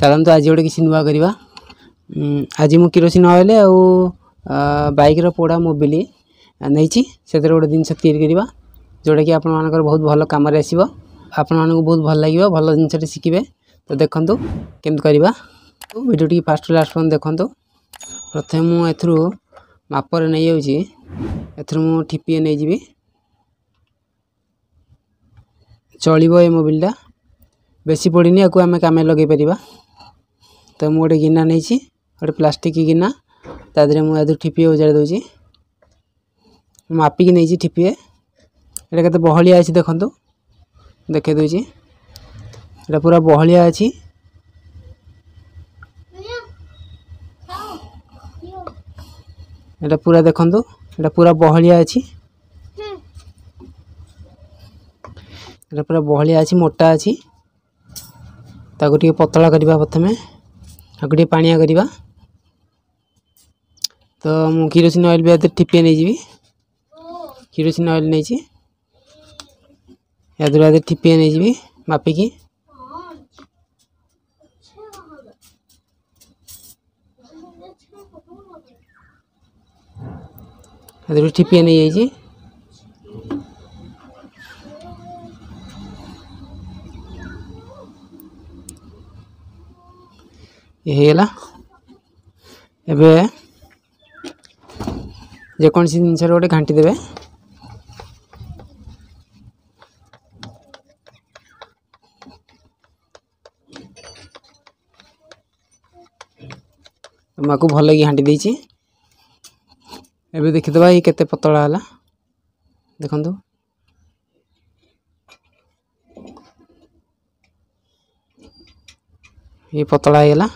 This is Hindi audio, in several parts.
चलतु आज गोटे किसी नुआ करवा। आज मु किरोसिन ऑयल आउ बाइक पोड़ा मोबिल नहीं से गोटे जिन या जोटा कि आप बहुत भल कम आसो आपण मानक बहुत भल लगे भल जिनस शिखे। तो देखु केमती करवा वीडियो टी फास्ट लास्ट पर्यंत देखु। प्रथम मुझे मापर नहीं जाऊँगी एथर ठिपिए नहीं जी चलो ये मोबिलटा बेसी पड़नी या आम कम लगे पार। तो मुझे गोटे गिना नहीं गोटे प्लास्टिक गिना तादे मुझे ठिपिए उजाड़ दूसरी मापिकी नहीं ठिपिए ये के बहलिया अच्छी देखु देखे दूसरी ये पूरा बहलिया अच्छी ये पूरा देखु ये पूरा बहलिया अच्छी ये पूरा बहलिया अच्छी मोटा अच्छी ताको टे पतला करवा प्रथम आगे टे पानिया करवा। तो मु किरोसिन ऑयल भी ठिपिए नहीं जी किरोसिन ऑयल नहीं या ठिपिए नहीं जी मापिकी ठिपिए नहीं जाइए। ये होगा एवं जेकोसी जिनस गोटे घाटी देवे को भल लगी घाटी देती एवं देखीदे ये केते पतला है देखु ये पतला होगा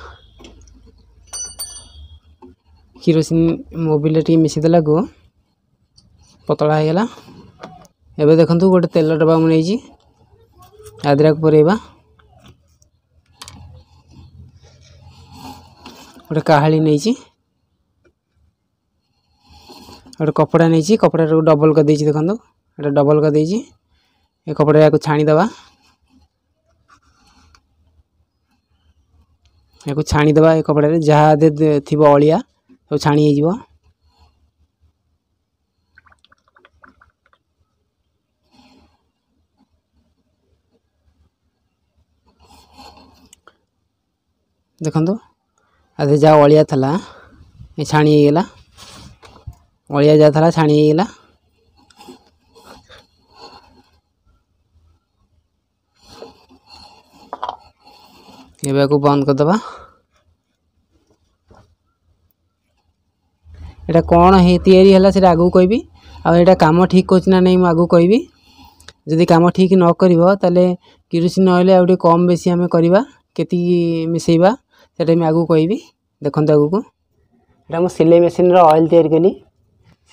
किरोसिन मोबिल टी मिसीदेला को पतला होगा। एवं देखु गोटे तेल डब्बा मुझे आदरा को पुरेबा गोटे काहाली नहीं गोटे कपड़ा नहीं कपड़ा डबल कर देछि देखु ये डबल कर देछि ये कपड़ा या छाणीदबा या छाणीदबा ये कपड़ा जहाँ थी अलिया सब तो छाणी हो देखु आधे जहाँ अलिया था ये छाणी होगा अलिया जहाँ था छाणी होगा। ये को बंद करदे एटा कौन है तैयारी है से आगू कहबी आटा कम ठीक होना नहीं आगू कहबी जदि कम ठीक न कर किरोसिन ऑयल आउ कम बेसी आम करवा केती मिसेबा से आगू कहबी। देखो आगू को एटा मु सिलाई मेसीन ऑयल तैयारी कली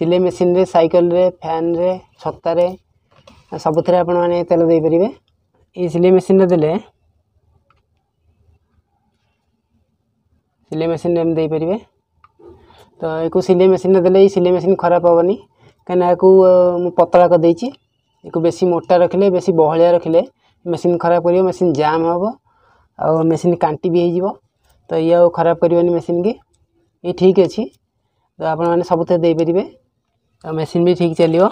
सिलाई मेसीन रे साइकिल रे फैन रे छत्ता रे सबुथे आपण मैंने तेल दे पारे। ये सिलाई मेसीन रे देले सिलाई मेसीन रे दे पारे। तो एक सिलाई मेसीन देले सिलाई मेसीन खराब हेनी कहीं पतला कर देछि एक बेसी मोटा रखिले बेसी बहलिया रखिले मेसीन खराब करियो मेसीन जाम हम आ मेसीन कांटी भी हो तो ये खराब करनी मेसीन की ये ठीक अच्छी। तो आपण मैंने सब दे पारे तो मेसीन भी ठीक चलो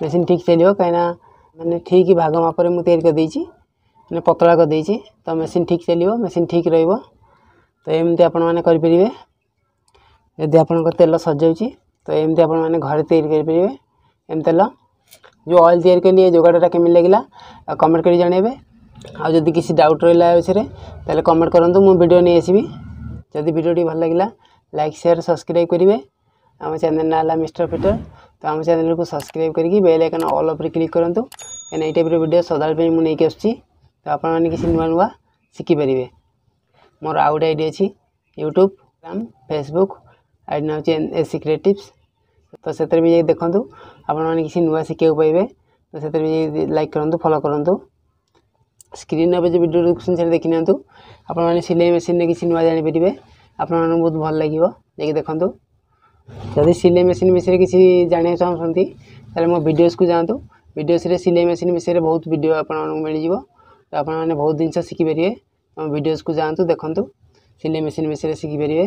मेसीन ठीक चलो कहीं मैंने ठीक भाग मापर मुझे तैयारी कर देछि मैंने पतला कर देछि तो मेसीन ठीक चलो मेसीन ठीक रहिबो। तो एमती आपण मैंने करें यदि आपन तेल सजाऊँगी तो एमती आपण मैंने घरे तैयारी करेंगे एम तेल जो ऑयल तैयारी कली जोगाड़ा केमी लगे कमेंट कर जनइबे। आदि किसी डाउट रहा विषय कमेंट करूँ मुझे वीडियो नहीं आसबि। जदि वीडियो भल लगे लाइक शेयर सब्सक्राइब करेंगे। आम चैनल ना मिस्टर पीटर तो आम चैनल को सब्सक्राइब करके बेल आइकन ऑल उपर क्लिक करूँ कहीं ये टाइप वीडियो सदाबले मुझे आसूँ तो आपने किसी नुआ नुआ शिखिपारे। मोर आउ गोटे आईडी अच्छी यूट्यूब फेसबुक आईडी ना हूँ सिक्रेटिव्स तो से भी देखूँ आपने किसी नुआ शिखा पाइबे तो से भी लाइक करूँ फॉलो करूँ। स्क्रीन जो वीडियो देखुन से देखी नियंतु आपने सिलाई मेसीन में किसी नुआ जानीपारे आपको बहुत भल लगे जाकि देखूँ। जदि सिलाई मेसीन विषय किसी जाना चाहते तेल मो वीडियोस को जातु वीडियोस सिलाई मेसीन विषय बहुत वीडियो आपको मिल तो आपने बहुत जिन शिखिपारे। ଆମ ଭିଡ଼ିଓଜକୁ ଯାଆନ୍ତୁ, ଦେଖନ୍ତୁ, ସିଲେଇ ମେସିନ୍ ବିଷୟରେ ଶିଖିପାରିବେ।